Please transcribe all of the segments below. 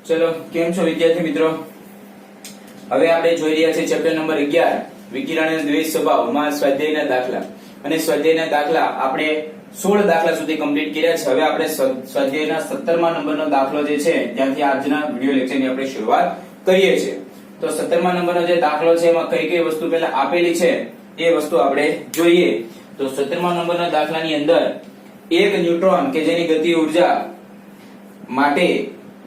ચલો કેમ છો વિદ્યાર્થી મિત્રો। હવે આપણે જોઈ રહ્યા છીએ ચેપ્ટર નંબર 11 વિકિરણ અને દ્વિજ સ્વભાવમાં સ્વાધ્યાયના દાખલા। અને સ્વાધ્યાયના દાખલા આપણે 16 દાખલા સુધી કમ્પ્લીટ કર્યા છે। હવે આપણે સ્વાધ્યાયના 17મા નંબરનો દાખલો જે છે ત્યાંથી આજના વિડિયો લેક્ચરની આપણે શરૂઆત કરીએ છીએ। તો 17મા નંબરનો જે દાખલો છે એમાં કઈ કઈ વસ્તુ પહેલા આપેલી છે એ વસ્તુ આપણે જોઈએ। તો 17મા નંબરના દાખલાની અંદર એક ન્યુટ્રોન કે જેની ગતિ ઊર્જા માટે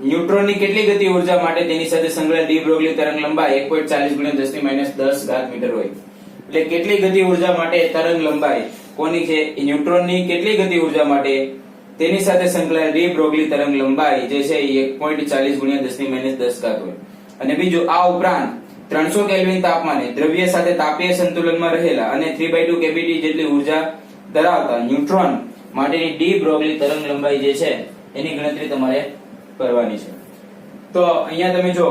ન્યુટ્રોનની કેટલી ગતિ ઊર્જા માટે તેની સાથે સંકળાયેલ ડી બ્રોગલી તરંગ લંબાઈ 1.40 × 10 મીટર હોય। એટલે કેટલી ગતિ ઊર્જા માટે તરંગ લંબાઈ કોની છે ન્યુટ્રોનની કેટલી ગતિ ઊર્જા માટે તેની સાથે સંકળાયેલ ડી બ્રોગલી તરંગ લંબાઈ જે છે એ 1.40 × 10 હોય। અને બીજું આ ઉપરાંત 300 કેલ્વિન તાપમાને દ્રવ્ય સાથે તાપીય સંતુલનમાં રહેલા અને 3/2 કેવીટી જેટલી ઊર્જા ધરાવતા ન્યુટ્રોન માટેની ડી બ્રોગલી તરંગ લંબાઈ જે છે એની ગણતરી તમારે કરવાની છે। તો અહીંયા તમે જો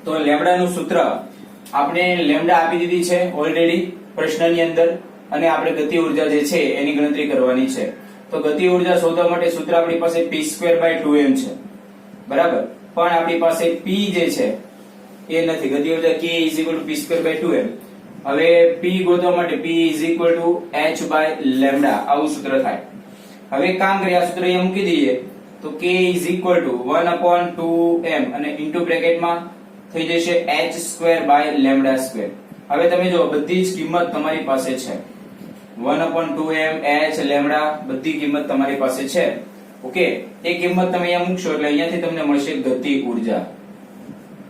તો લેમ્બડા નું સૂત્ર આપણે લેમ્બડા આપી દીધી છે ઓલરેડી પ્રશ્નની અંદર અને આપણે ગતિ ઊર્જા જે છે એની ગણતરી કરવાની છે। તો ગતિ ઊર્જા શોધવા માટે સૂત્ર આપણી પાસે p²/2m છે બરાબર, પણ આપણી પાસે p જે છે એ નથી। ગતિ ઊર્જા k p²/2m। હવે p ગોતવા માટે p h/λ આવું સૂત્ર થાય। હવે કામ કરીએ આ સૂત્ર અહીંયા મૂકી દઈએ તો k (1/2m) અને ઇન્ટુ બ્રેકેટમાં થઈ જશે h²/λ²। હવે તમે જો બધી જ કિંમત તમારી પાસે છે 1/2m h λ બધી કિંમત તમારી પાસે છે। ઓકે, એ કિંમત તમે અહીંયા મૂકશો એટલે અહીંયાથી તમને મળશે ગતિ ઊર્જા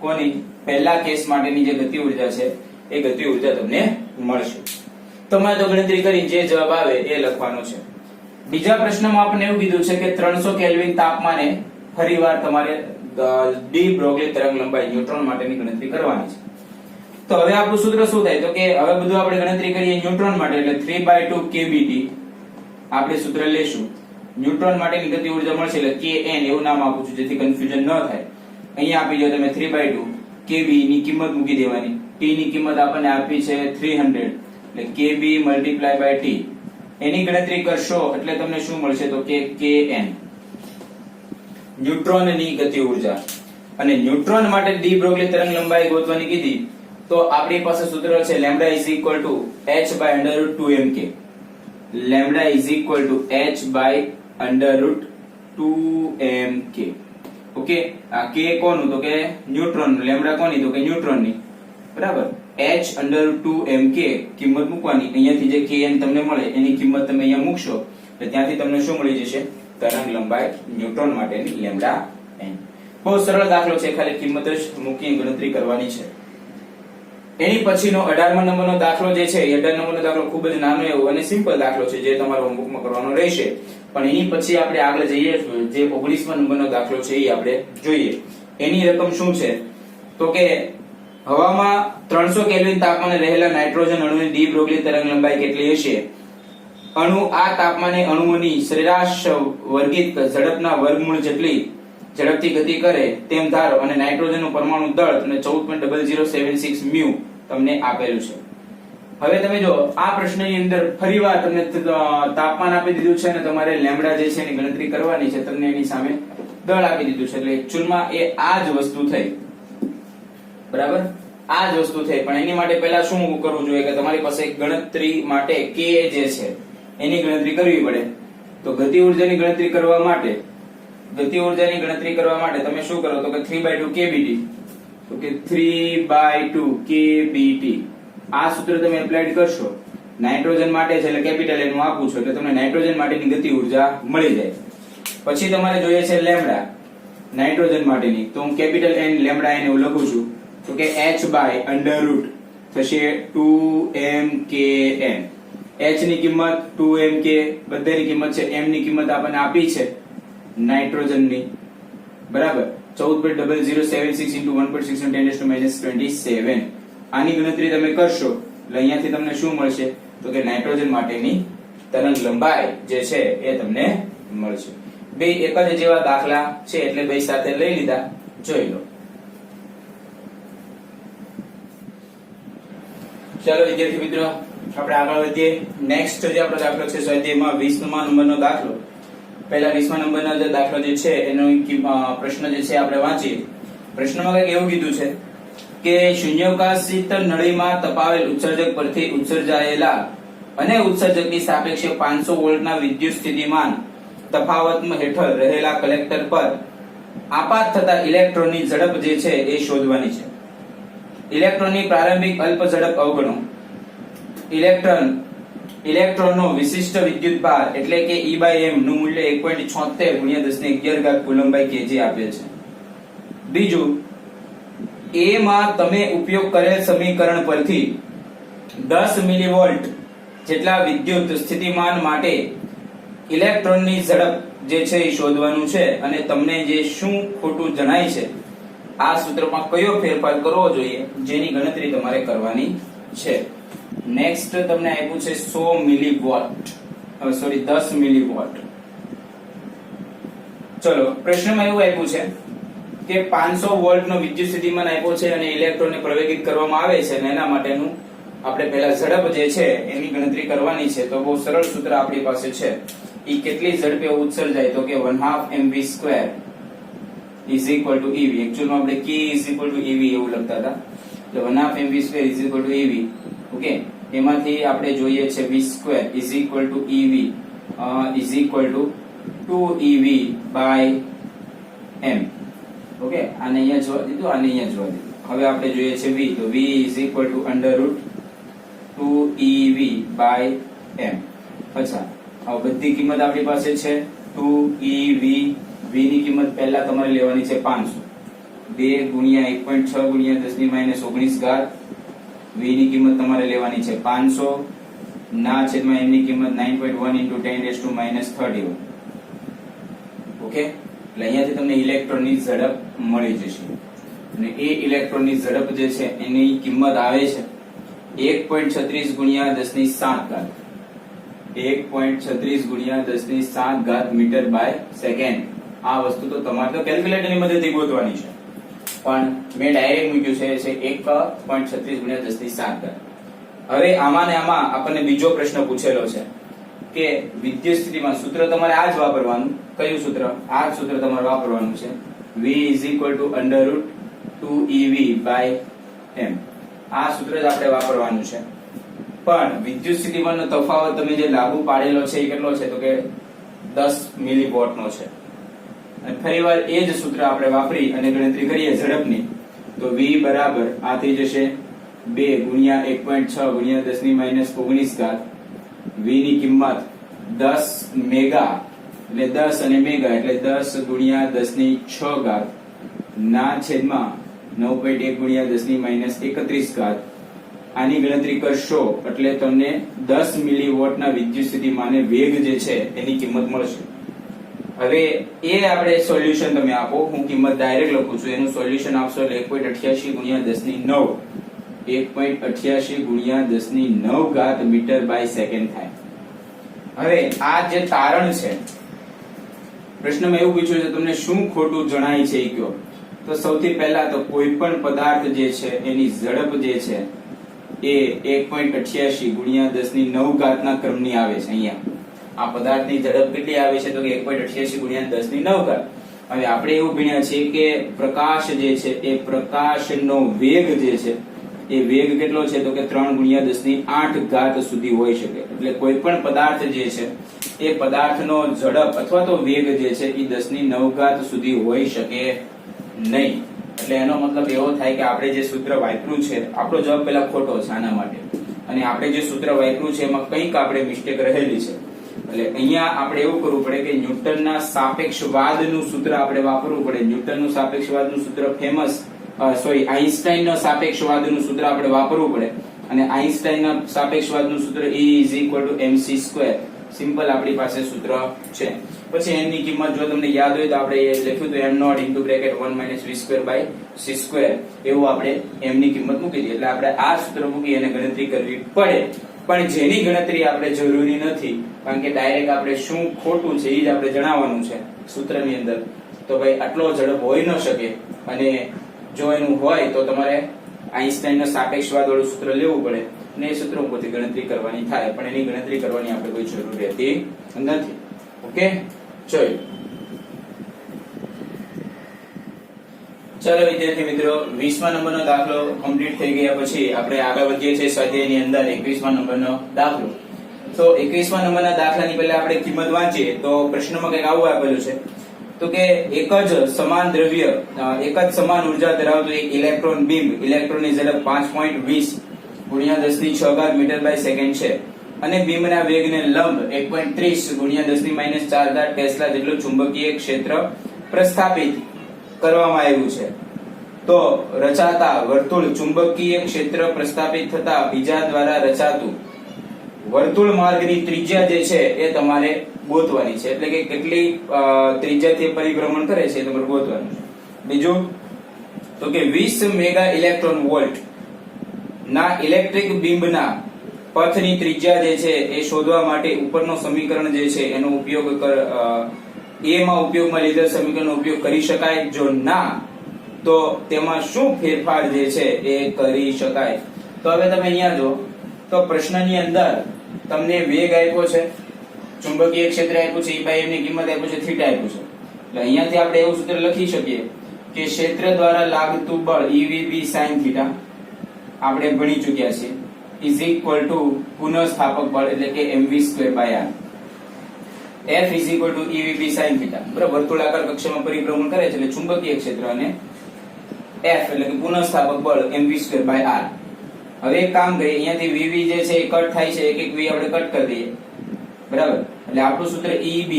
કોની પહેલા કેસ માટેની જે ગતિ ઊર્જા છે એ ગતિ ઊર્જા તમને મળશે। તમારે તો ગણતરી કરી જે જવાબ આવે એ લખવાનો છે। બીજા પ્રશ્નમાં આપણે એવું કીધું છે કે 300 કેલ્વિન તાપમાને ફરીવાર તમારે ડી બ્રોગલી તરંગ લંબાઈ ન્યુટ્રોન માટેની ગણતરી કરવાની છે। તો હવે આપણું સૂત્ર શું થાય તો કે હવે બધું આપણે ગણતરી કરીએ ન્યુટ્રોન માટે એટલે 3/2 kBT આપણે સૂત્ર લેશું। ન્યુટ્રોન માટેની ગતિ ઊર્જા મળશે એટલે kn એવું નામ આપું છું જેથી કન્ફ્યુઝન ન થાય। અહીંયા આપી દો તમે 3/2 kB ની કિંમત મૂકી દેવાની। t ની કિંમત આપણને આપી છે 300 એટલે kB × t એની ગણતરી કરશો એટલે તમને શું મળશે તો કે kn ન્યુટ્રોનની ગતિ ઊર્જા। અને ન્યુટ્રોન માટે ડી બ્રોગલી તરંગ લંબાઈ ગોતવાની કીધી તો આપણી પાસે સૂત્ર છે λ h/√2mk। λ h/√2mk। ઓકે, આ k કોનું તો કે ન્યુટ્રોન, λ કોની તો કે ન્યુટ્રોનની બરાબર। h/√2mk કિંમત મૂકવાની, અહીંયાથી જે kn તમને મળે એની કિંમત તમે અહીંયા મૂકશો એટલે ત્યાંથી તમને શું મળી જશે તરંગ લંબાઈ ન્યુટ્રોન માટેની λn। બહુ સરળ દાખલો છે, ખાલી કિંમત જ મૂકી ગણતરી કરવાની છે। એની પછીનો 18મા નંબરનો દાખલો જે છે એ 18 નંબરનો દાખલો ખૂબ જ નાનો એવો અને સિમ્પલ દાખલો છે જે તમારો હોમવર્કમાં કરવાનો રહેશે। પણ એની પછી આપણે આગળ જઈએ જે 19મા નંબરનો દાખલો છે એ આપણે જોઈએ। એની રકમ શું છે તો કે હવામાં 300 કેલ્વિન તાપમાને રહેલા નાઇટ્રોજન અણુની ડી બ્રોગલી તરંગ લંબાઈ કેટલી હશે। અણુ આ તાપમાને અણુઓની સરેરાશ વર્ગિત ઝડપના વર્ગમૂળ જેટલી ઝડપથી ગતિ કરે તેમ ધારો અને નાઇટ્રોજનનું પરમાણુ દળ અને 14.0076 મ્યુ તમને આપેલું છે। હવે તમે જો આ પ્રશ્નની અંદર ફરીવાર તમને તાપમાન આપી દીધું છે અને તમારે લેમ્બડા જે છે એની ગણતરી કરવાની છે, તમને એની સામે દળ આપી દીધું છે એટલે એક્ચ્યુઅલમાં એ આ જ વસ્તુ થઈ બરાબર, આ જ વસ્તુ થઈ। પણ એની માટે પહેલા શું કરવું જોઈએ કે તમારી પાસે ગણતરી માટે k જે છે એની ગણતરી કરવી પડે। તો ગતિ ઊર્જાની ગણતરી કરવા માટે તમે શું કરો તો કે 3/2 kBT તો કે 3/2 kBT આ સૂત્ર તમે એપ્લાઈડ કરશો નાઇટ્રોજન માટે છે એટલે કેપિટલ N હું આપું છું એટલે તમને નાઇટ્રોજન માટેની ગતિ ઊર્જા મળી જાય। પછી તમારે જોઈએ છે લેમ્બડા નાઇટ્રોજન માટેની, તો હું કેપિટલ N લેમ્બડા એને હું લખું છું તો કે h/√2 થશે 2mkn। h ની કિંમત 2mk, બધાની કિંમત છે, m ની કિંમત આપણને આપી છે નાઇટ્રોજનની બરાબર 14.0076 × 1.610⁻27। આની ગણતરી તમે કરશો એટલે અહીંયાથી તમને શું મળશે તો કે નાઇટ્રોજન માટેની તરંગ લંબાઈ જે છે એ તમને મળશે। બે એક જ જેવા દાખલા છે એટલે બે સાથે લઈ લીધા, જોઈ લો। ચાલો વિદ્યાર્થી મિત્રો આપણે આગળ વધીએ। નેક્સ્ટ જે આપણો દાખલો છે સ્વાધ્યાયમાં 20મા નંબરનો દાખલો। પહેલા 20મા નંબરનો જે દાખલો જે છે એનો પ્રશ્ન જે છે આપણે વાંચીએ. પ્રશ્નમાં કંઈક એવું કીધું છે કે શૂન્યાવકાશિત નળીમાં તપાવેલ ઉત્સર્જક પરથી ઉત્સર્જાયેલા અને ઉત્સર્જકની સાપેક્ષે 500 વોલ્ટના વિદ્યુત સ્થિતિમાન તફાવત હેઠળ રહેલા કલેક્ટર પર આપાત થતા ઇલેક્ટ્રોનની ઝડપ જે છે એ શોધવાની છે. ઇલેક્ટ્રોનની પ્રારંભિક અલ્પ ઝડપ અવગણો. ઇલેક્ટ્રોનનો વિશિષ્ટ વિદ્યુતભાર એટલે કે E/m નું મૂલ્ય 1.76 × 1011 કુલમ્બ/kg આપેલ છે. બીજું, A માં તમે ઉપયોગ કરેલ સમીકરણ પરથી 10 મિલીવોલ્ટ જેટલા વિદ્યુત સ્થિતિમાન માટે ઇલેક્ટ્રોનની ઝડપ જે છે એ શોધવાનું છે અને તમને જે શું ખોટું જણાય છે આ સૂત્રમાં કયો ફેરફાર કરવો જોઈએ જેની ગણતરી તમારે કરવાની છે. નેક્સ્ટ તમને આપ્યું છે 100 મિલીવોટ, સોરી 10 મિલીવોટ. ચલો, પ્રશ્નમાં એવું આપ્યું છે કે 500 વોલ્ટ નો વિદ્યુત સ્થિતિમાન આપ્યો છે અને ઇલેક્ટ્રોનને પ્રવેગિત કરવામાં આવે છે અને એના માટેનું આપણે પહેલા ઝડપ જે છે એની ગણતરી કરવાની છે. તો બહુ સરળ સૂત્ર આપણી પાસે છે. ઈ કેટલી ઝડપે ઉત્સર્જાય તો કે 1/2 mv² is equal to ev. Actually આપણે k is equal to ev એવું લખતા હતા. તો 1/2 mv² is equal to ev. Okay, એમાંથી આપણે જોઈએ છે v² is equal to ev is equal to 2ev/m. Okay, આને અહીંયા જોવા દીધું, આને અહીંયા જોવા દીધું. હવે આપણે જોઈએ છે v, તો v is equal to √2ev/m. અચ્છા, હવે બધી કિંમત આપણી પાસે છે 2ev. v ની કિંમત પહેલા તમારે લેવાની છે 500. 2 ગુણ્યા 1.6 ગુણ્યા 10⁻19 v ની કિંમત તમારે લેવાની છે 500 ના છેદમાં m ની કિંમત 9.1 × 10⁻31. ઓકે, એટલે અહીંયાથી તમને ઇલેક્ટ્રોનની ઝડપ મળી જશે અને એ ઇલેક્ટ્રોનની ઝડપ જે છે એની કિંમત આવે છે 1.36 ગુણ્યા 10⁷. 1.36 ગુણ્યા 10⁷ મીટર/સેકન્ડ. આ વસ્તુ તો તમારે તો કેલ્ક્યુલેટરની મદદથી ગોતવાની છે, પણ મેં ડાયરેક્ટ મૂક્યું છે 1.36 ગુણ્યા 10⁷. હવે આમાં ને આમાં આપણને બીજો પ્રશ્ન પૂછેલો છે કે વિદ્યુત સ્થિતિમાં સૂત્ર તમારે આ જ વાપરવાનું. કયું સૂત્ર? આ સૂત્ર તમારે વાપરવાનું છે. v is equal to √2ev/m. આ સૂત્ર જ આપણે વાપરવાનું છે. પણ વિદ્યુત સ્થિતિમાનનો તફાવત તમે જે લાગુ પાડેલો છે એ કેટલો છે તો કે 10 મિલીવોટ નો છે. અને ફરીવાર એ જ સૂત્ર આપણે વાપરી અને ગણતરી કરીએ ઝડપની તો v બરાબર આ થઈ જશે 2 ગુણ્યા 1.6 ગુણ્યા 10⁻19. v ની કિંમત 10 મેગા એટલે 10 અને મેગા એટલે 10 ગુણ્યા 10⁶ ના છેદમાં 9.1 ગુણ્યા 10⁻31. આની ગણતરી કરશો એટલે તમને 10 મિલીવોટ ના વિદ્યુત સ્થિતિમાને વેગ જે છે એની કિંમત મળશે. હવે એ આપણે સોલ્યુશન તમે આપો, હું કિંમત ડાયરેક્ટ લખું છું. એનું સોલ્યુશન આપશો એટલે 1.88 ગુણ્યા 10⁹. 1.88 ગુણ્યા 10⁹ મીટર/સેકન્ડ થાય. હવે આ જે તારણ છે પ્રશ્નમાં એવું પૂછ્યું છે તમને શું ખોટું જણાય છે એ કયો. તો સૌથી પહેલા તો કોઈ પણ પદાર્થ જે છે એની ઝડપ જે છે એ 1.88 ગુણ્યા 10⁹ ના ક્રમની આવે છે. અહીંયા આ પદાર્થની ઝડપ કેટલી આવે છે તો કે 1.88 ગુણ્યા 10⁹. હવે આપણે એવું ભણ્યા છે કે પ્રકાશ જે છે એ પ્રકાશનો વેગ જે છે એ વેગ કેટલો છે તો કે 3 ગુણ્યા 10⁸ સુધી હોઈ શકે. એટલે કોઈ પણ પદાર્થ જે છે એ પદાર્થનો ઝડપ અથવા તો વેગ જે છે એ 10⁹ સુધી હોઈ શકે નહીં. એટલે એનો મતલબ એવો થાય કે આપણે જે સૂત્ર વાપર્યું છે આપણો જવાબ પેલા ખોટો છે આના માટે, અને આપણે જે સૂત્ર વાપર્યું છે એમાં કંઈક આપણે મિસ્ટેક રહેલી છે. એટલે અહીંયા આપણે એવું કરવું પડે કે ન્યૂટનના સાપેક્ષવાદનું સૂત્ર આપણે વાપરવું પડે. ન્યૂટનનું સાપેક્ષવાદનું સૂત્ર ફેમસ આઈન્સ્ટાઈનના સાપેક્ષવાદનું સૂત્ર આપણે વાપરવું પડે, અને આઈન્સ્ટાઈનના સાપેક્ષવાદનું સૂત્ર E is equal to mc². Simple આપણી પાસે સૂત્ર છે. પછી n ની કિંમત જો તમને યાદ હોય તો આપણે લખ્યું તો m0 * v²/c². એવું આપણે m ની કિંમત મૂકી દઈએ. એટલે આપણે આ સૂત્ર મૂકી અને ગણતરી કરવી પડે, પણ જેની ગણતરી આપણે જરૂરી નથી, કારણ કે ડાયરેક્ટ આપણે શું ખોટું છે એ જ આપણે જણાવવાનું છે સૂત્રની અંદર. તો ભાઈ આટલો ઝડપ હોઈ ન શકે, અને જો એનું હોય તો તમારે આઈન્સ્ટાઈનના સાપેક્ષવાદ વાળું સૂત્ર લેવું પડે અને એ સૂત્ર ઉપરથી ગણતરી કરવાની થાય, પણ એની ગણતરી કરવાની આપણે કોઈ જરૂર રહેતી નથી. ઓકે, જોઈ. ચાલો વિદ્યાર્થી મિત્રો, 20મા નંબરનો દાખલો કમ્પ્લીટ થઈ ગયા પછી આપણે આગળ વધીએ છીએ સ્વાધ્યાયની અંદર 21મા નંબરનો દાખલો. તો 21મા નંબરના દાખલાની પહેલા આપણે કિંમત વાંચીએ તો પ્રશ્નમાં કંઈક આવું આપેલું છે તો કે એક જ સમાન દ્રવ્ય એક જ સમાન ઉર્જા ધરાવતું એક ઇલેક્ટ્રોન બીમ ઇલેક્ટ્રોનની ઝડપ 5.20 ગુણ્યા 10⁶ મીટર બાય સેકન્ડ છે અને બીમના વેગને લંબ 1.30 ગુણ્યા 10⁻⁴ ટેસ્લા જેટલું ચુંબકીય ક્ષેત્ર પ્રસ્થાપિત કરવામાં આવ્યું છે. તો રચાતા વર્તુળ ચુંબકીય ક્ષેત્ર પ્રસ્થાપિત થતા બીજા દ્વારા રચાતું વર્તુળ માર્ગની ત્રિજ્યા જે છે એ તમારે ગોતવાની છે. એટલે કે કેટલી ત્રિજ્યાથી પરિભ્રમણ કરે છે એ તમારે ગોતવાનું છે. બીજું તો કે 20 મેગા ઇલેક્ટ્રોન વોલ્ટ ના ઇલેક્ટ્રિક બીમના પથની ત્રિજ્યા જે છે એ શોધવા માટે ઉપરનો સમીકરણ જે છે એનો ઉપયોગ ઉપયોગમાં લીધેલ સમીકરણનો ઉપયોગ કરી શકાય? જો ના તો તેમાં શું ફેરફાર જે છે એ કરી શકાય? તો હવે તમે અહીંયા જો તો પ્રશ્નની અંદર તમને વેગ આપ્યો છે, ચુંબકીય ક્ષેત્ર આપ્યું છે, E/m ની કિંમત આપ્યું છે, થીટા આપ્યું છે. એટલે અહીંયાથી આપણે એવું સૂત્ર લખી શકીએ કે ક્ષેત્ર દ્વારા લાગતું બળ EVB sin θ આપણે ભણી ચૂક્યા છીએ ઇઝ ઇક્વલ ટુ પુનઃસ્થાપક બળ એટલે કે mv²/r. F is equal two EVB sin θ. બરાબર, વર્તુળાકાર કક્ષામાં પરિભ્રમણ કરે છે એટલે ચુંબકીય ક્ષેત્ર અને F એટલે કે પુનઃસ્થાપક બળ mv²/r. હવે એક કામ કરીએ, અહીંયાથી VV જે છે એ કટ થાય છે, એક એક V આપણે કટ કરી દઈએ. બરાબર, એટલે આપણું સૂત્ર EB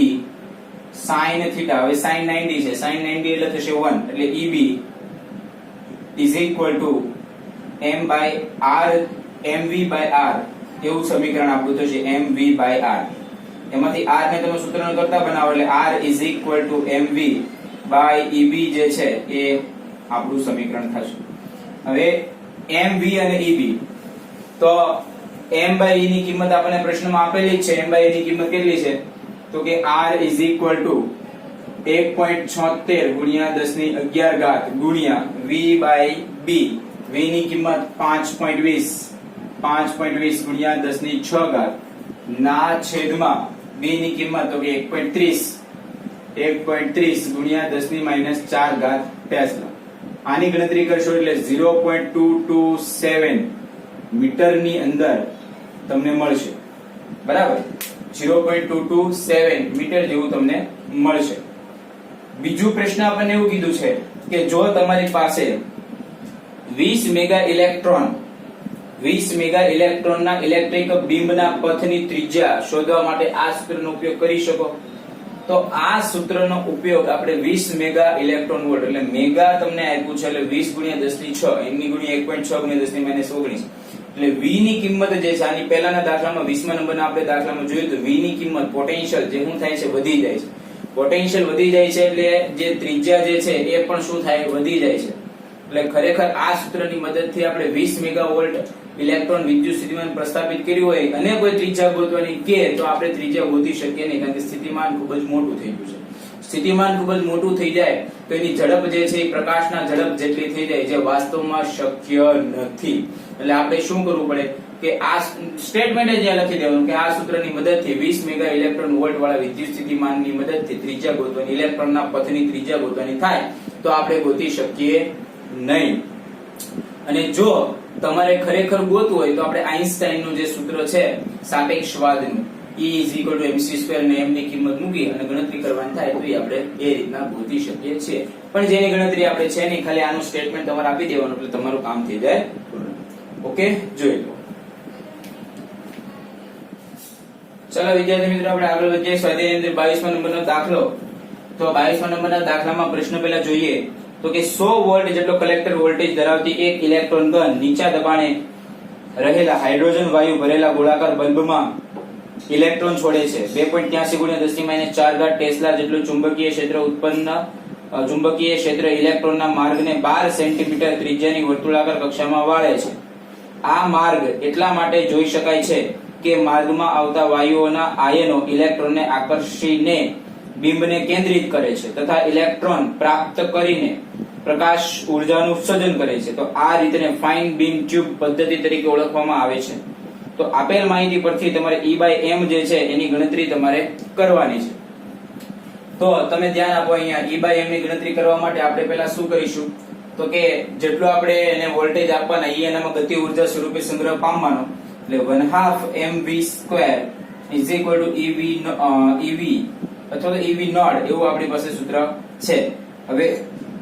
sin θ, હવે sin 90 છે, sin 90 એટલે થશે 1 એટલે EB is equal to m/r mv/r એવું સમીકરણ આપણું થશે mv/r. એમાંથી r ને તમે સૂત્રનો કરતા બનાવો એટલે r is equal to mv/eb જે છે એ આપણું સમીકરણ થશે. હવે mv અને eb તો m/e ની કિંમત આપણને પ્રશ્નમાં આપેલી જ છે. m/e ની કિંમત કેટલી છે તો કે r is equal to 1.76 ગુણ્યા 10⁻11 ગુણ્યા v/b. v ની કિંમત 5.20 ગુણ્યા 10⁶ ના છેદમાં b ની કિંમત તો કે 1.30 ગુણ્યા 10⁻⁴ ટેસ્લા. આની ગણતરી કરશો એટલે 0.227 મીટરની અંદર તમને મળશે. બરાબર, 0.227 મીટર જેવું તમને મળશે. બીજું પ્રશ્ન આપણને એવું કીધું છે કે જો તમારી પાસે 20 મેગા ઇલેક્ટ્રોનના ઇલેક્ટ્રિક બીમના પથની ત્રિજ્યા શોધવા માટે આ સૂત્રનો ઉપયોગ કરી શકો. તો આ સૂત્રનો ઉપયોગ આપણે 20 મેગા ઇલેક્ટ્રોન વોલ્ટ એટલે મેગા તમને આપ્યું છે એટલે 20 ગુણ્યા 10⁶ એમની ગુણ્યા 1.6 ગુણ્યા 10⁻19 એટલે v ની કિંમત જે છે આની પહેલાના દાખલામાં 20મા નંબરના આપણે દાખલામાં જોયું તો v ની કિંમત પોટેન્શિયલ જે શું થાય છે વધી જાય છે. પોટેન્શિયલ વધી જાય છે એટલે જે ત્રિજ્યા જે છે એ પણ શું થાય વધી જાય છે. એટલે ખરેખર આ સૂત્રની મદદથી આપણે 20 મેગાવોલ્ટ ઇલેક્ટ્રોન વિદ્યુત સ્થિતિમાન પ્રસ્થાપિત કર્યું હોય અને કોઈ ત્રિજ્યા ગોતવાની કે તો આપણે ત્રિજ્યા ગોતી શકીએ નહીં, કારણ કે સ્થિતિમાન ખૂબ જ મોટું થઈ ગયું છે. સ્થિતિમાન ખૂબ જ મોટું થઈ જાય તો એની ઝડપ જે છે એ પ્રકાશના ઝડપ જેટલી થઈ જાય જે વાસ્તવમાં શક્ય નથી. એટલે આપણે શું કરવું પડે કે આ સ્ટેટમેન્ટ જ લખી દેવાનું કે આ સૂત્રની મદદથી 20 મેગા ઇલેક્ટ્રોન વોલ્ટ વાળા વિદ્યુત સ્થિતિમાનની મદદથી ત્રિજ્યા ગોતવાની ઇલેક્ટ્રોનના પથની ત્રિજ્યા ગોતવાની થાય તો આપણે ગોતી શકીએ નહીં. અને જો તમારે ખરેખર ગોતવું હોય તો આપણે આઈન્સ્ટાઈનનું જે સૂત્ર છે સાપેક્ષવાદનું E = mc² ને m ની કિંમત મૂકી અને ગણતરી કરવાની થાય તો આપણે એ રીતના ગોતી શકીએ છીએ. પણ જેની ગણતરી આપણે છે નહીં, ખાલી આનું સ્ટેટમેન્ટ તમારે આપી દેવાનું એટલે તમારું કામ થઈ જાય. ઓકે, જોઈ લો. ચલો વિદ્યાર્થી મિત્રો, આપણે આગળ વધીએ. સ્વાધ્યાય અંદર 22મા નંબરનો દાખલો. તો 22મા નંબરના દાખલામાં પ્રશ્ન પહેલા જોઈએ તો કે 100 વોલ્ટ જેટલો કલેક્ટર વોલ્ટેજ ધરાવતી એક ઇલેક્ટ્રોન ગન નીચા દબાણે રહેલા હાઇડ્રોજન વાયુ ભરેલા ગોળાકાર બલ્બમાં ઇલેક્ટ્રોન છોડે છે. 2.83 × 10⁻⁴ ટેસ્લા જેટલું ચુંબકીય ક્ષેત્ર ઇલેક્ટ્રોનના માર્ગને 12 સેન્ટીમીટર ત્રિજ્યાની વર્તુળાકાર કક્ષામાં વાળે છે. આ માર્ગ એટલા માટે જોઈ શકાય છે કે માર્ગમાં આવતા વાયુઓના આયનો ઇલેક્ટ્રોનને આકર્ષીને બિંબને કેન્દ્રિત કરે છે તથા ઇલેક્ટ્રોન પ્રાપ્ત કરીને પ્રકાશ ઉર્જાનું ઉત્સર્જન કરે છે. તો આ રીતને ફાઇન બીમ ટ્યુબ પદ્ધતિ તરીકે ઓળખવામાં આવે છે. તો આપેલ માહિતી પરથી તમારે E/m જે છે એની ગણતરી તમારે કરવાની છે. તો તમે ધ્યાન આપો, અહીંયા E by M ની ગણતરી કરવા માટે આપણે પહેલા શું કરીશું તો કે જેટલું આપણે એને વોલ્ટેજ આપવાના એ એનામાં ગતિ ઉર્જા સ્વરૂપે સંગ્રહ પામવાનો, એટલે 1/2 mv² is equal to EV અથવા તો EV નોટ એવું આપણી પાસે સૂત્ર છે. હવે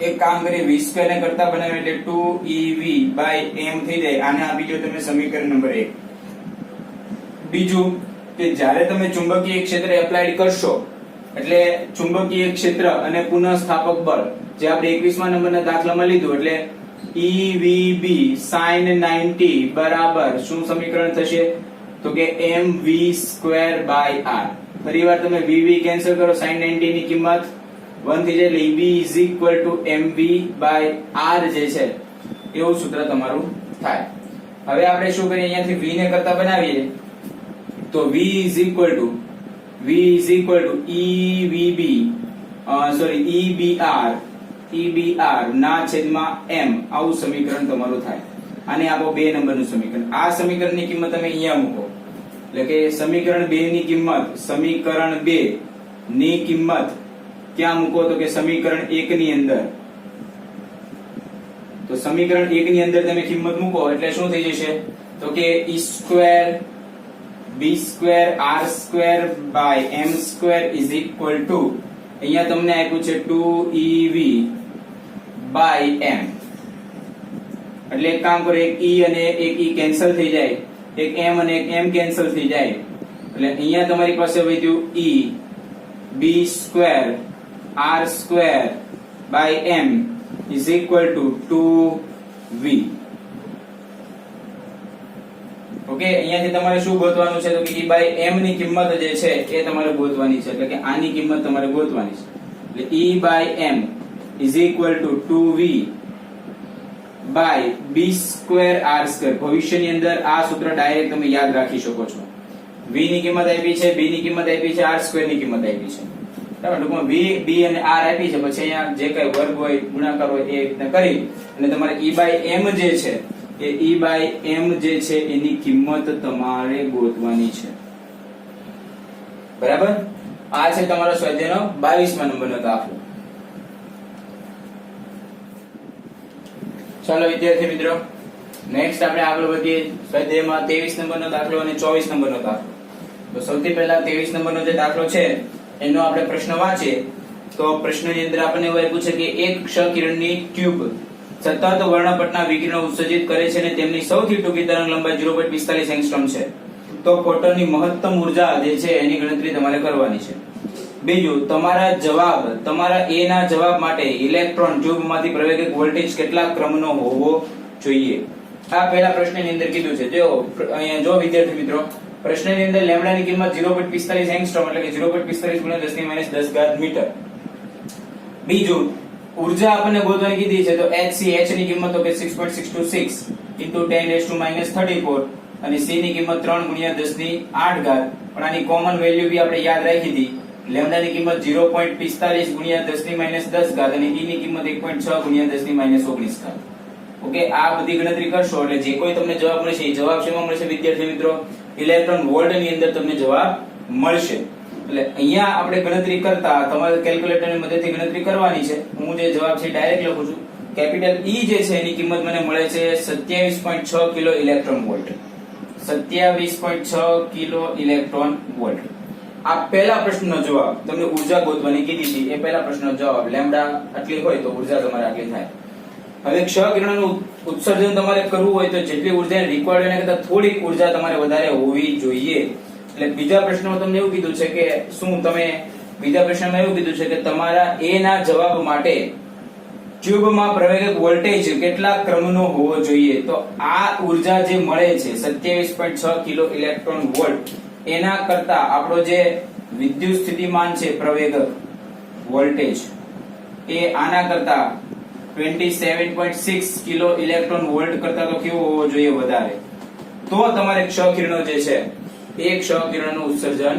એક કામ કરીએ, v² ને કરતા બનાવીએ એટલે 2EV by m થઈ જાય. આને આપી દો તમે સમીકરણ નંબર 1. બીજું કે જ્યારે તમે ચુંબકીય ક્ષેત્ર એપ્લાઈડ કરશો એટલે ચુંબકીય ક્ષેત્ર અને પુનઃસ્થાપક બળ જે આપણે 21મા નંબરના દાખલામાં લીધું, એટલે EVB sin 90 બરાબર શું સમીકરણ થશે તો કે mv² by r. ફરીવાર તમે vv કેન્સલ કરો, sin 90 ની કિંમત 1 થઈ જાય એટલે EB is equal to mv by r જે છે એવું સૂત્ર તમારું થાય. હવે આપણે શું કરીએ, અહીંયાથી v ને કરતા બનાવીએ તો v is equal to EBR ના છેદમાં m આવું સમીકરણ તમારું થાય. આને આપો 2 નંબરનું સમીકરણ. આ સમીકરણની કિંમત તમે અહીંયા મૂકો, એટલે કે સમીકરણ 2 ની કિંમત ક્યાં મૂકો તો કે સમીકરણ 1 ની અંદર. તો સમીકરણ 1 ની અંદર તમે કિંમત મૂકો એટલે શું થઈ જશે તો કે E²B²R² by m² is equal to અહીંયા તમને આપ્યું છે 2EV by m. એટલે એક કામ કરો, એક E અને એક E કેન્સલ થઈ જાય, એક m અને એક m કેન્સલ થઈ જાય, એટલે અહીંયા તમારી પાસે વધ્યું EB²R² by m is equal to 2V. Okay, અહીંયાથી તમારે શું ગોતવાનું છે તો કે E by m ની કિંમત જે છે એ તમારે ગોતવાની છે, એટલે કે આની કિંમત તમારે ગોતવાની છે. એટલે E by m is equal to 2V by B²R². ભવિષ્યની અંદર આ સૂત્ર ડાયરેક્ટ તમે યાદ રાખી શકો છો. V ની કિંમત આપી છે, B ની કિંમત આપી છે, R² ની કિંમત આપી છે. બરાબર, ટૂંકમાં V, B અને R આપી છે, પછી અહીંયા જે કઈ વર્ગ હોય ગુણાકાર હોય એ રીતના કરી અને તમારે E by m જે છે એ E by m જે છે એની કિંમત તમારે ગોતવાની છે. બરાબર, આ છે તમારો સ્વાધ્યાયનો 22મા નંબરનો દાખલો. ચાલો વિદ્યાર્થી મિત્રો, નેક્સ્ટ આપણે આગળ વધીએ. સ્વાધ્યાયમાં 23 નંબરનો દાખલો અને 24 નંબરનો દાખલો. તો સૌથી પહેલા 23 નંબરનો જે દાખલો છે એનો આપણે પ્રશ્ન વાંચીએ તો પ્રશ્નની અંદર આપણને એવું આપ્યું છે કે એક ક્ષ કિરણની ટ્યુબ સતત વર્ણપટના વિકિરણો ઉત્સર્જિત કરે છે અને તેમની સૌથી ટૂંકી તરંગ લંબાઈ 0.45 એંગસ્ટ્રોમ છે. તો ફોટોનની મહત્તમ ઉર્જા જે છે એની ગણતરી તમારે કરવાની છે. બીજું, તમારા A ના જવાબ માટે ઇલેક્ટ્રોન ટ્યુબમાંથી પ્રવેગક વોલ્ટેજ કેટલા ક્રમનો હોવો જોઈએ. આ પહેલા પ્રશ્નની અંદર કીધું છે. જો અહીંયા જો વિદ્યાર્થી મિત્રો, પ્રશ્નની અંદર લેમ્ડાની કિંમત 0.45 એંગસ્ટ્રોમ એટલે કે 0.45 × 10 મીટર. બીજું, ઉર્જા આપણને ગોતવાની કીધી છે તો H ની કિંમત તો કે 6.626 × 10⁻34 અને C ની કિંમત 3 × 10⁸. પણ આની કોમન વેલ્યુ બી આપણે યાદ રાખી હતી. લેમ્ડાની કિંમત 0.45 × 10⁻10 અને E ની કિંમત 1.6 × 10⁻19. ઓકે, આ બધી ગણતરી કરશો એટલે જે કોઈ તમને જવાબ મળશે એ જવાબ શેમાં મળશે વિદ્યાર્થી મિત્રો? ઇલેક્ટ્રોન વોલ્ટ ની અંદર તમને જવાબ મળશે. એટલે અહીંયા આપણે ગણતરી કરતા તમારે કેલ્ક્યુલેટરની મદદથી ગણતરી કરવાની છે. હું જે જવાબ છે ડાયરેક્ટ લખું છું. કેપિટલ E જે છે એની કિંમત મને મળે છે 27.6 kilo electron volt. 27.6 kilo electron volt. આ પહેલા પ્રશ્નનો જવાબ. તમને ઉર્જા ગોતવાની કીધી હતી એ પહેલા પ્રશ્નનો જવાબ. લેમ્ડા આટલી હોય તો ઉર્જા તમારે આટલી થાય. હવે ક્ષ કિરણોનું ઉત્સર્જન તમારે કરવું હોય તો જેટલી ઉર્જા રિક્વાયર્ડ એના કરતા થોડીક ઉર્જા તમારે વધારે હોવી જોઈએ. એટલે બીજા પ્રશ્નમાં તમને એવું કીધું છે કે બીજા પ્રશ્નમાં એવું કીધું છે કે તમારા A ના જવાબ માટે ટ્યુબમાં પ્રવેગક વોલ્ટેજ કેટલા ક્રમનો હોવો જોઈએ. તો આ ઉર્જા જે મળે છે 27.6 કિલો ઇલેક્ટ્રોન વોલ્ટ એના કરતા આપણો જે વિદ્યુત સ્થિતિમાન છે પ્રવેગક વોલ્ટેજ એ આના કરતા 27.6 કિલો ઇલેક્ટ્રોન વોલ્ટ કરતા તો કેવો હોવો જોઈએ? વધારે. તો તમારે ક્ષ કિરણો જે છે એ ક્ષ કિરણનું ઉત્સર્જન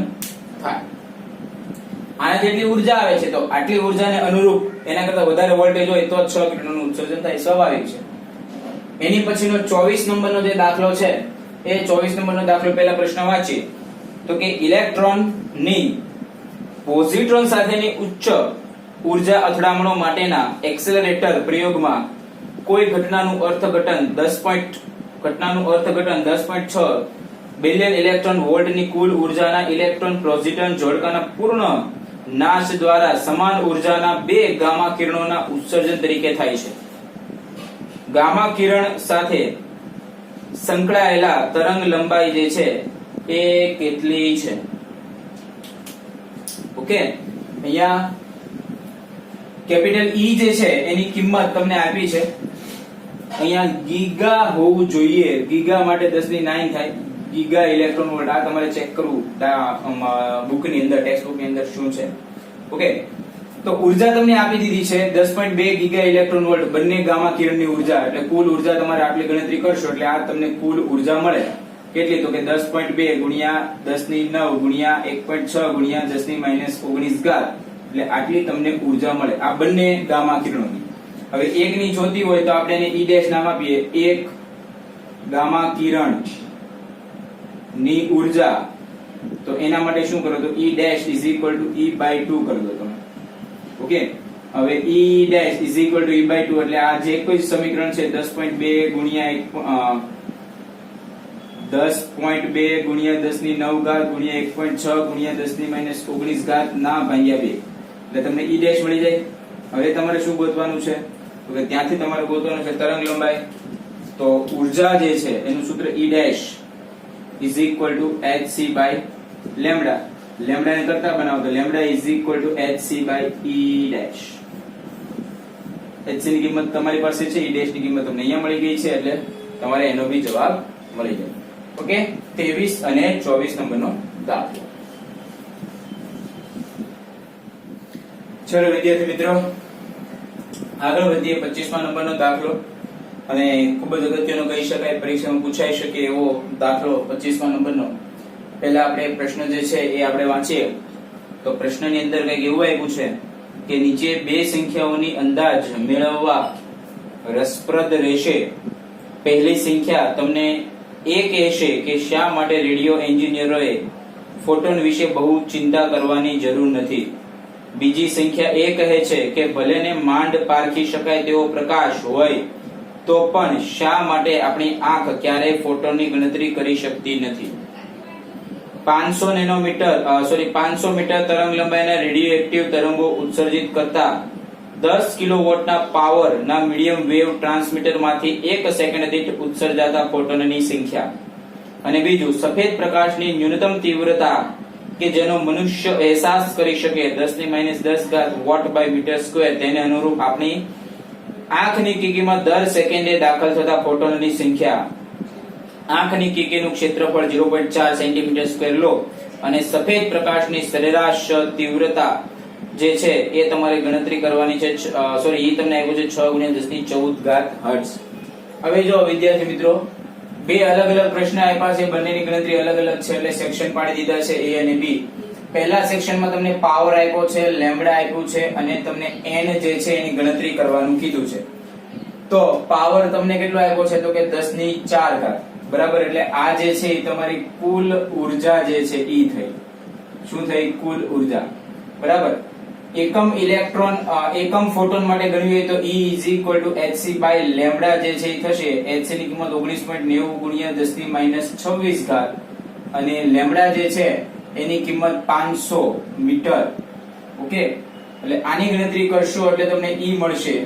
થાય. આના જેટલી ઉર્જા આવે છે તો આટલી ઉર્જાને અનુરૂપ એના કરતા વધારે વોલ્ટેજ હોય તો ક્ષ કિરણનું ઉત્સર્જન થાય. સ્વાભાવિક છે. એની પછીનો 24 નંબરનો જે દાખલો છે એ 24 નંબરનો દાખલો પહેલા પ્રશ્ન વાંચીએ તો કે ઇલેક્ટ્રોનની પોઝિટ્રોન સાથેની ઉચ્ચ ઉર્જા અથડામણો માટેના એક્સેલરેટર પ્રયોગમાં કોઈ ઘટનાનું અર્થઘટન 10.6 બિલિયન ઇલેક્ટ્રોન વોલ્ટની કુલ ઉર્જાના ઇલેક્ટ્રોન પ્રોઝિટન જોડકાના પૂર્ણ નાશ દ્વારા સમાન ઉર્જાના બે ગામા કિરણોના ઉત્સર્જન તરીકે થાય છે. ગામા કિરણ સાથે સંકળાયેલા તરંગ લંબાઈ જે છે એ કેટલી છે? ઓકે, અહીંયા કેપિટલ ઈ જે છે એની કિંમત તમને આપી છે. અહીંયા ગીગા હોવું જોઈએ. ગીગા માટે 10 ની 9 થાય. ગીગા ઇલેક્ટ્રોન વોલ્ટ આ તમારે ચેક કરવું બુક ની અંદર, ટેક્સ્ટ બુક ની અંદર શું છે. ઓકે, તો ઉર્જા તમને આપી દીધી છે 10.2 ગીગા ઇલેક્ટ્રોન વોલ્ટ બંને ગામા કિરણની ઉર્જા. એટલે કુલ ઉર્જા તમારે આટલી ગણતરી કરશો એટલે આ તમને કુલ ઉર્જા મળે. કેટલી? તો કે 10.2 ગુણ્યા 10 ની 9 ગુણ્યા 1.6 ગુણ્યા 10 ની -19 ઘાત. એટલે આટલી તમને ઉર્જા મળે આ બંને ગામા કિરણોની. હવે એક ની જોતી હોય તો આપણે એને ઈ ડેશ નામ આપીએ. એક ગામા કિરણ ની ઉર્જા, તો એના માટે શું કરો તો e dash is equal to e by 2 કરી દો તમે. ઓકે, હવે e dash is equal to e by 2 એટલે આ જે કોઈ સમીકરણ છે 10.2 ગુણ્યા 10.2 ગુણ્યા 10 ની 9 ઘાત ગુણ્યા 1.6 ગુણ્યા 10 ની -19 ઘાત ના ભાગ્યા 2 એટલે તમને ઈ ડેશ મળી જાય. હવે તમારે શું ગોતવાનું છે? તો કે ત્યાંથી તમારે ગોતવાનું છે તરંગ લંબાઈ. તો ઉર્જા જે છે એનું સૂત્ર ઈ dash is equal to hc by lambda. lambda ને કરતા બનાવો તો lambda is equal to hc by e dash. hc ની કિંમત તમારી પાસે છે, e dash ની કિંમત તમને અહીંયા મળી ગઈ છે એટલે તમારે એનો બી જવાબ મળી જાય. ઓકે, 23 અને 24 નંબરનો દાખલો. ચલો વિદ્યાર્થી મિત્રો, આગળ વધીએ 25મા નંબરનો દાખલો. અને ખૂબ જ અગત્યનો કહી શકાય, પરીક્ષામાં પૂછાઈ શકે એવો દાખલો 25મા નંબરનો. પહેલા આપણે પ્રશ્ન જે છે એ આપણે વાંચીએ. તો પ્રશ્નની અંદર કંઈક એવું આપ્યું છે કે નીચે બે સંખ્યાઓની અંદાજ મેળવવા રસપ્રદ રહેશે. પહેલી સંખ્યા તમને એ કહેશે કે શા માટે રેડિયો એન્જિનિયરોએ ફોટોન વિશે બહુ ચિંતા કરવાની જરૂર નથી. બીજી સંખ્યા એ કહે છે કે ભલેને માંડ પારખી શકાય તેવો પ્રકાશ હોય તો પણ શા માટે આપણી આંખ ક્યારેય ફોટોનની ગણતરી કરી શકતી નથી. 500 મીટર તરંગ લંબાઈના રેડિયોએક્ટિવ તરંગો ઉત્સર્જિત કરતા 10 કિલોવોટના પાવરના મીડિયમ વેવ ટ્રાન્સમીટરમાંથી 1 સેકન્ડ દીઠ ઉત્સર્જાતા ફોટોનની સંખ્યા. અને બીજું, સફેદ પ્રકાશની ન્યૂનતમ તીવ્રતા કે જેનો મનુષ્ય અહેસાસ કરી શકે 10 ની -10 ઘાત વોટ બાય મીટર સ્ક્વેર, તેને અનુરૂપ આપણી આંખની કીકીમાં દર સેકન્ડે દાખલ થતા ફોટોનની સંખ્યા. આંખની કીકીનું ક્ષેત્રફળ 0.4 સેન્ટીમીટર સ્ક્વેર લો અને સફેદ પ્રકાશની સરેરાશ તીવ્રતા જે છે એ તમારે ગણતરી કરવાની છે. એ તમને આવ્યું છે 6 × 1014 ઘાત હર્ટ્ઝ. હવે જો વિદ્યાર્થી મિત્રો, બે અલગ અલગ પ્રશ્ન આપ્યા છે, બંનેની ગણતરી અલગ અલગ છે એટલે સેક્શન પાડી દીધા છે એ અને બી. પહેલા સેક્શનમાં તમને પાવર આપ્યો છે, લેમ્બડા આપ્યું છે અને તમને n જે છે એની ગણતરી કરવાનું કીધું છે. તો પાવર તમને કેટલો આપ્યો છે તો કે 10 ની 4 ઘાત, બરાબર. એટલે આ જે છે એ તમારી કુલ ઉર્જા જે છે ઈ થઈ. શું થઈ? કુલ ઉર્જા, બરાબર. એકમ ઇલેક્ટ્રોન એકમ ફોટોન માટે ગણવી હોય તો E is equal to hc by lambda જે છે એ થશે. hc ની કિંમત 19.90 ગુણ્યા 10 ની -26 ઘાત અને લેમ્બડા જે છે એની કિંમત 500 મીટર. ઓકે, એટલે આની ગણતરી કરશો એટલે તમને E મળશે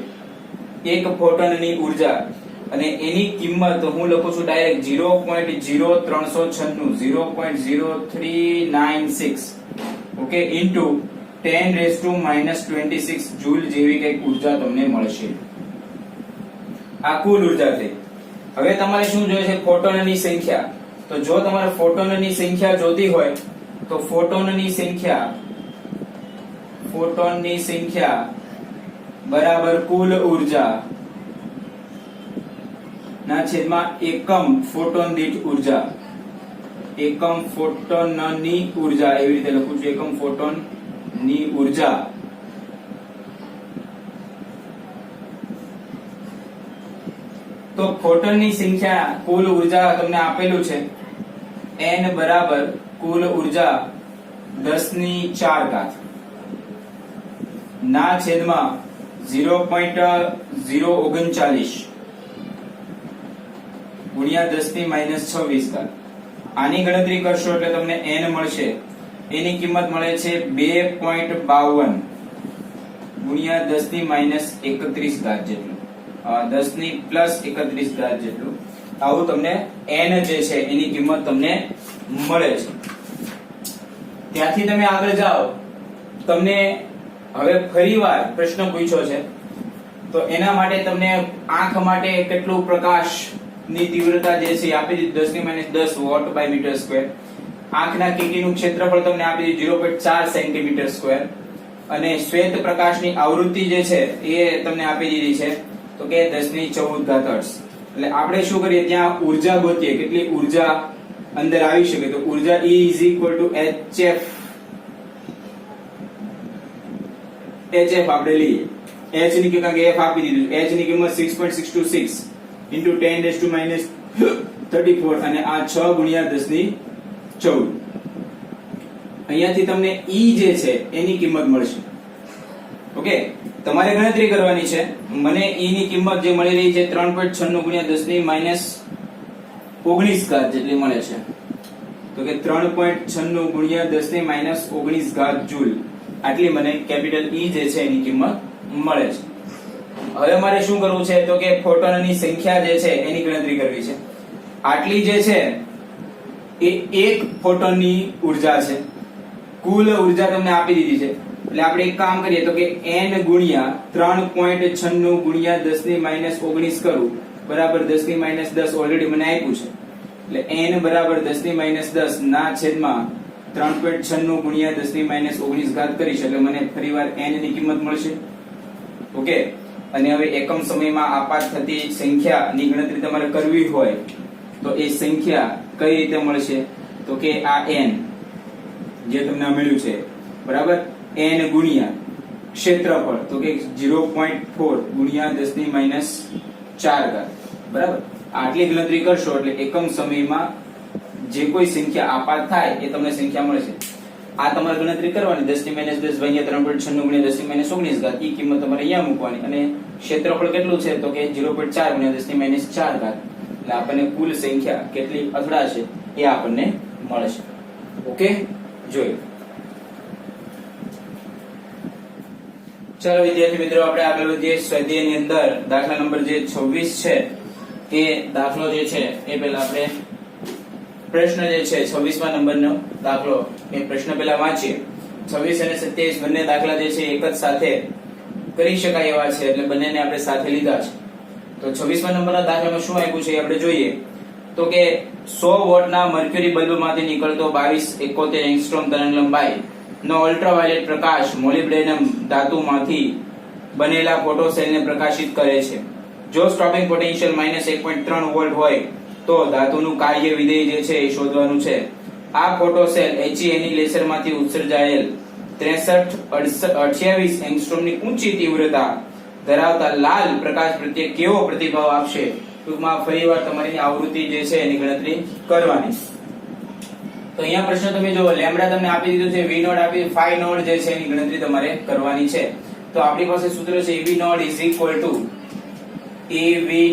એક ફોટોનની ઉર્જા અને એની કિંમત હું લખું છું ડાયરેક્ટ 0.0396 ઓકે ઇન્ટુ 10⁻⁻26 જૂલ જેવી કઈક ઉર્જા તમને મળશે. આ કુલ ઉર્જા થઈ. હવે તમારે શું જોઈએ છે? ફોટોનની સંખ્યા. તો જો તમારે ફોટોનની સંખ્યા જોતી હોય તો ફોટોનની સંખ્યા બરાબર કુલ ઉર્જા ના છેદમાં એકમ ફોટોન દીઠ ઉર્જા. એકમ ફોટોનની ઉર્જા એવી રીતે લખું છું, એકમ ફોટોનની ઉર્જા તો ફોટોનની સંખ્યા કુલ ઉર્જા તમને આપેલું છે n બરાબર કુલ ઉર્જા 10 ની 4 ઘાત. ના છેદમાં 0.039 ગુણ્યા 10 ની -26 ઘાત. આની ગણતરી કરશો એટલે તમને n મળશે. એની કિંમત મળે છે 2.52 ગુણ્યા 10 ની -31 ઘાત જેટલું, 10 ની +31 ઘાત જેટલું. આવું તમને n જે છે એની કિંમત તમને મળે છે. ત્યાંથી તમે આગળ જાઓ, તમને હવે ફરીવાર પ્રશ્ન પૂછ્યો છે તો એના માટે તમને આંખ માટે કેટલું પ્રકાશ ની તીવ્રતા જે છે આપી દીધી 10 ની -10 વોટ બાય મીટર સ્ક્વેર. આંખના કીકીનું ક્ષેત્રફળ તમને આપી દીધું 0.4 સેન્ટીમીટર સ્ક્વેર અને શ્વેત પ્રકાશની આવૃત્તિ જે છે એ તમને આપી દીધી છે તો કે 10 ની 14 ઘાત હર્ટ્ઝ. એટલે આપણે શું કરીએ, ત્યાં ઊર્જા ગોતીએ, કેટલી ઊર્જા અંદર આવી શકે. તો ઊર્જા E HF આપણે લઈએ. H ની કિંમત F આપી દીધું, H ની કિંમત 6.626 into 10⁻34 અને આ 6 ગુણ્યા 10 ની 14. અહીંયાથી તમને E જે છે એની કિંમત મળશે. ઓકે, તમારે ગણતરી કરવાની છે. મને E ની કિંમત જે મળી રહી છે 3.96 ગુણ્યા 10 ની -19 ઘાત જેટલી મળે છે. તો કે 3.96 ગુણ્યા 10 ની -19 ઘાત જૂલ. આટલી મને કેપિટલ E જે છે એની કિંમત મળે છે. હવે મારે શું કરવું છે તો કે ફોટોનની સંખ્યા જે છે એની ગણતરી કરવી છે. આટલી જે છે એ એક ફોટોનની ઊર્જા છે. કુલ ઊર્જા તમને આપી દીધી છે એટલે આપણે એક કામ કરીએ તો કે n ગુણ્યા 3.96 ગુણ્યા 10 ની -19 કરું બરાબર 10 ની -10 ઓલરેડી મને આપ્યું છે. એટલે n બરાબર 10 ની -10 ના છેદમાં 3.96 ગુણ્યા 10 ની -19 ઘાત કરીશ એટલે મને ફરીવાર n ની કિંમત મળશે. ઓકે, અને હવે એકમ સમયમાં આપાત થતી સંખ્યાની ગણતરી તમારે કરવી હોય તો એ સંખ્યા કઈ રીતે મળશે તો કે આ n જે તમને મળ્યું છે બરાબર, n ગુણ્યા ક્ષેત્રફળ તો કે 0.4 ગુણ્યા 10 ની -4 ઘાત બરાબર. આટલી ગણતરી કરશો એટલે એકમ સમયમાં જે કોઈ સંખ્યા આપાત થાય એ તમને સંખ્યા મળશે. આ તમારે ગણતરી કરવાની 10 ની -10 ભાગ્યા 3.96 ગુણ્યા 10 ની -19 ઘાત. ઈ કિંમત તમારે અહીંયા મૂકવાની અને ક્ષેત્રફળ કેટલું છે તો કે 0.4 ગુણ્યા 10 ની -4 ઘાત. એટલે આપણને કુલ સંખ્યા કેટલી અથડાશે એ આપણને મળશે. ઓકે, જોઈ. ચાલો વિદ્યાર્થી મિત્રો, આપણે આગળ વધીએ. સ્વાધ્યાયની અંદર દાખલા નંબર જે 26 છે એ દાખલો જે છે એ પહેલા આપણે પ્રશ્ન જે છે 26મા નંબરનો દાખલો એ પ્રશ્ન પહેલા વાંચીએ. 26 અને 27 બંને દાખલા જે છે એક જ સાથે કરી શકાય એવા છે એટલે બંનેને આપણે સાથે લીધા છે. તો 26મા નંબરના દાખલામાં શું આપ્યું છે એ આપણે જોઈએ તો કે 100 વોટના મર્ક્યુરી બલ્બમાંથી નીકળતો 2271 એંગસ્ટ્રોમ તરંગ લંબાઈ નો અલ્ટ્રાવાયોલેટ પ્રકાશ મોલિબ્ડેનમ ધાતુમાંથી બનેલા ફોટોસેલને પ્રકાશિત કરે છે. જો સ્ટોપિંગ પોટેન્શિયલ -1.3 વોલ્ટ હોય તો ધાતુનું કાર્ય વિધેય જે છે એ શોધવાનું છે. આ ફોટોસેલ HEની લેસરમાંથી ઉત્સર્જાયેલ 6328 એંગસ્ટ્રોમની ઊંચી તીવ્રતા ધરાવતા લાલ પ્રકાશ પ્રત્યે કેવો પ્રતિભાવ આપશે. ટૂંકમાં ફરીવાર તમારી આવૃત્તિ જે છે એની ગણતરી કરવાની. તો અહીંયા પ્રશ્ન તમે જો લેમ્ડા તમને આપી દીધું છે, v નોટ આપી, phi નોટ જે છે એની ગણતરી તમારે કરવાની છે. તો આપણી પાસે સૂત્ર છે EV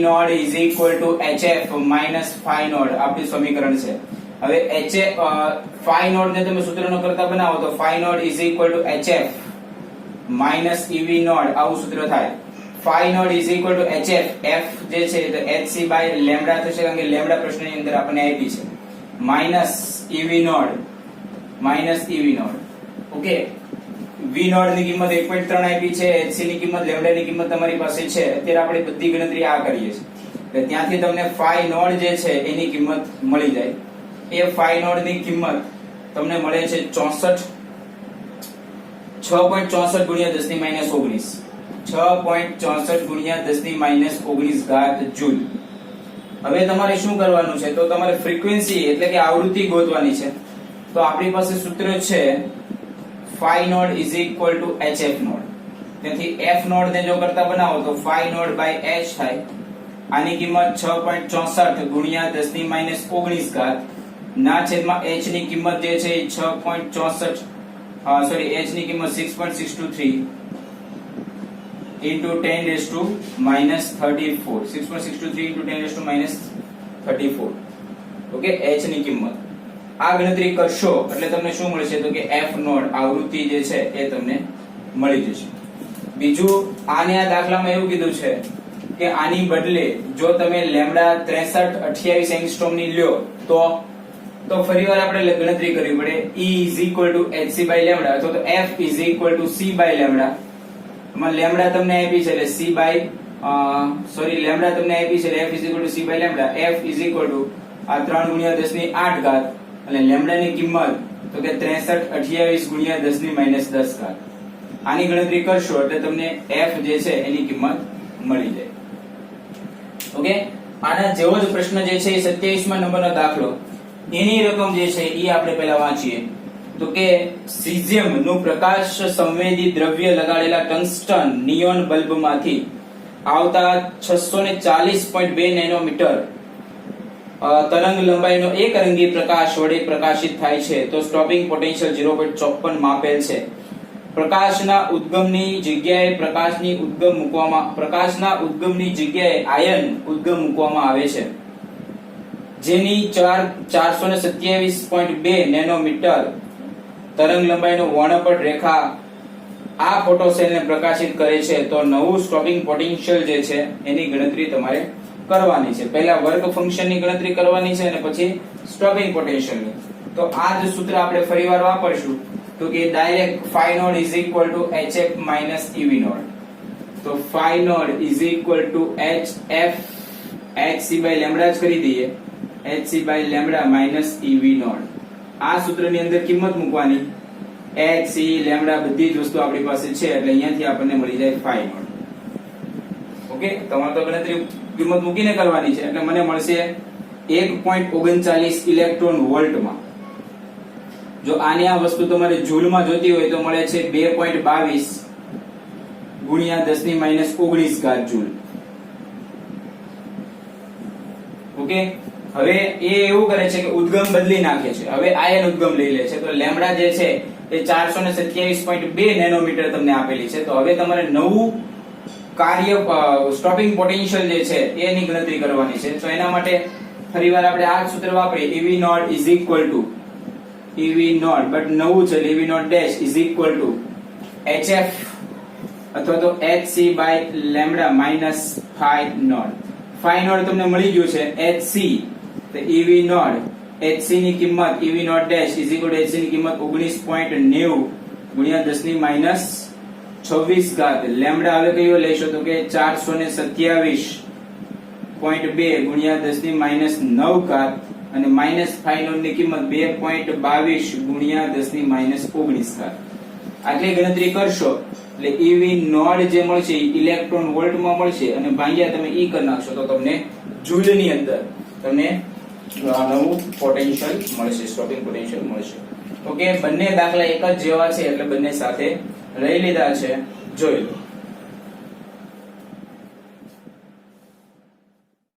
nought HF minus phi nought આપણું સમીકરણ છે. હવે phi નોટ ને તમે સૂત્રનો કરતા બનાવો તો phi nought HF minus EV nought આવું સૂત્ર થાય. phi નોટ HF, F જે છે તો HC by લેમ્ડા થશે કારણ કે લેમ્ડા પ્રશ્નની અંદર આપણને આપી છે. Minus EV nought okay. V nought ની કિંમત 1.3 આપી છે, HC ની કિંમત, લેમ્ડા ની કિંમત તમારી પાસે છે. અત્યારે આપણે બધી ગણતરી આ કરીએ છીએ એટલે ત્યાંથી તમને phi નોટ જે છે એની કિંમત મળી જાય. એ phi નોટ ની કિંમત તમને મળે છે 6.64 ગુણ્યા 10 ની -19 6.64 ગુણ્યા 10 ની -19 ઘાત જૂલ. હવે તમારે શું કરવાનું છે તો તમારે ફ્રીક્વન્સી એટલે કે આવૃત્તિ ગોતવાની છે. તો આપણી પાસે સૂત્ર છે phi નોટ HF નોટ. તેથી F નોટ ને જો કરતા બનાવો તો phi નોટ by H થાય. આની કિંમત 6.64 ગુણ્યા 10 ની -19 ઘાત ના છેદમાં H ની કિંમત જે છે 6.64 H ની કિંમત 6.623 into 10 raised to minus 34 6.623 into 10 raised to minus 34 okay h ની કિંમત આ ગણતરી કરશો એટલે તમને શું મળશે તો કે f નોટ આવૃત્તિ જે છે એ તમને મળી જશે બીજું આને આ દાખલામાં એવું કીધું છે કે આની બદલે જો તમે લેમ્ડા 63 28 એંગસ્ટ્રોમ ની લ્યો તો ફરીવાર આપણે ગણતરી કરવી પડે E hc by લેમ્ડા અથવા તો f c by લેમ્ડા માં લેમ્ડા તમને આપી છે એટલે c by લેમ્ડા તમને આપી છે એટલે f c by lambda f આ 3 ગુણ્યા 10 ની 8 ઘાત અને લેમ્ડા ની કિંમત તો કે 63 28 ગુણ્યા 10 ની -10 ઘાત આની ગણતરી કરશો એટલે તમને f જે છે એની કિંમત મળી જાય ઓકે આના જેવો જ પ્રશ્ન જે છે એ 27મા નંબરનો દાખલો એની રકમ જે છે એ આપણે પહેલા વાંચીએ તો કે સીઝિયમ નું પ્રકાશ સંવેદી દ્રવ્ય લગાડેલા ટંગસ્ટન નિયોન બલ્બમાંથી આવતા 640.2 નેનોમીટર તરંગ લંબાઈનો એક રંગી પ્રકાશ વડે પ્રકાશિત થાય છે તો સ્ટોપિંગ પોટેન્શિયલ 0.54 માપેલ છે પ્રકાશના ઉદ્ગમની જગ્યાએ આયન ઉદ્ગમ મૂકવામાં આવે છે જેની 427.2 નેનોમીટર તરંગ લંબાઈનો વર્ણપટ રેખા આ ફોટોસેલને પ્રકાશિત કરે છે તો નવું સ્ટોપિંગ પોટેન્શિયલ જે છે એની ગણતરી તમારે કરવાની છે પહેલા વર્ક ફંક્શનની ગણતરી કરવાની છે અને પછી સ્ટોપિંગ પોટેન્શિયલની તો આ જ સૂત્ર આપણે ફરીવાર વાપરશું તો કે direct phi node is equal to hf minus ev node તો phi node is equal to hf hc by lambda જ કરી દઈએ hc by lambda minus ev node આ સૂત્રની અંદર કિંમત મૂકવાની hc lambda બધી જ વસ્તુ આપણી પાસે છે એટલે અહીંયાથી આપણને મળી જાય phi node ઓકે તમારે તો ગણતરી કિંમત મૂકીને કરવાની છે એટલે મને મળશે 1.39 ઇલેક્ટ્રોન વોલ્ટમાં જો આની આ વસ્તુ તમારે જૂલમાં જોતી હોય તો મળે છે 2.22 ગુણ્યા 10 ની -19 ઘાત જૂલ ઓકે હવે એ એવું કરે છે કે ઉદ્ગમ બદલી નાખે છે હવે આયન ઉદ્ગમ લઈ લે છે તો લેમ્ડા જે છે એ 427.2 નેનોમીટર તમને આપેલી છે તો હવે તમારે નવું કાર્ય સ્ટોપિંગ પોટેન્શિયલ જે છે એની ગણતરી કરવાની છે તો એના માટે ફરીવાર આપણે આ સૂત્ર વાપરીએ ev naught is equal to ev naught but નવું છે ev naught dash is equal to hf અથવા તો hc by lambda minus phi naught તમને મળી ગયું છે hc તો ev naught hc ની કિંમત ev naught dash is equal to hc ની કિંમત 19.90 ગુણ્યા 10 ની -26 ઘાત લેમ્ડા હવે કયો લેશો તો કે 427.2 ગુણ્યા 10 ની -9 ઘાત અને phi naught ની કિંમત 2.22 ગુણ્યા 10 ની -19 ઘાત આટલી ગણતરી કરશો એટલે ev નોડ જે મળશે ઇલેક્ટ્રોન વોલ્ટ માં મળશે અને ભાગ્યા તમે ઈ કરી નાખશો તો તમને જૂલ ની અંદર તમને નવું પોટેન્શિયલ મળશે સ્ટોપિંગ પોટેન્શિયલ મળશે ઓકે બંને દાખલા એક જ જેવા છે એટલે બંને સાથે લઈ લીધા છે જોઈ લો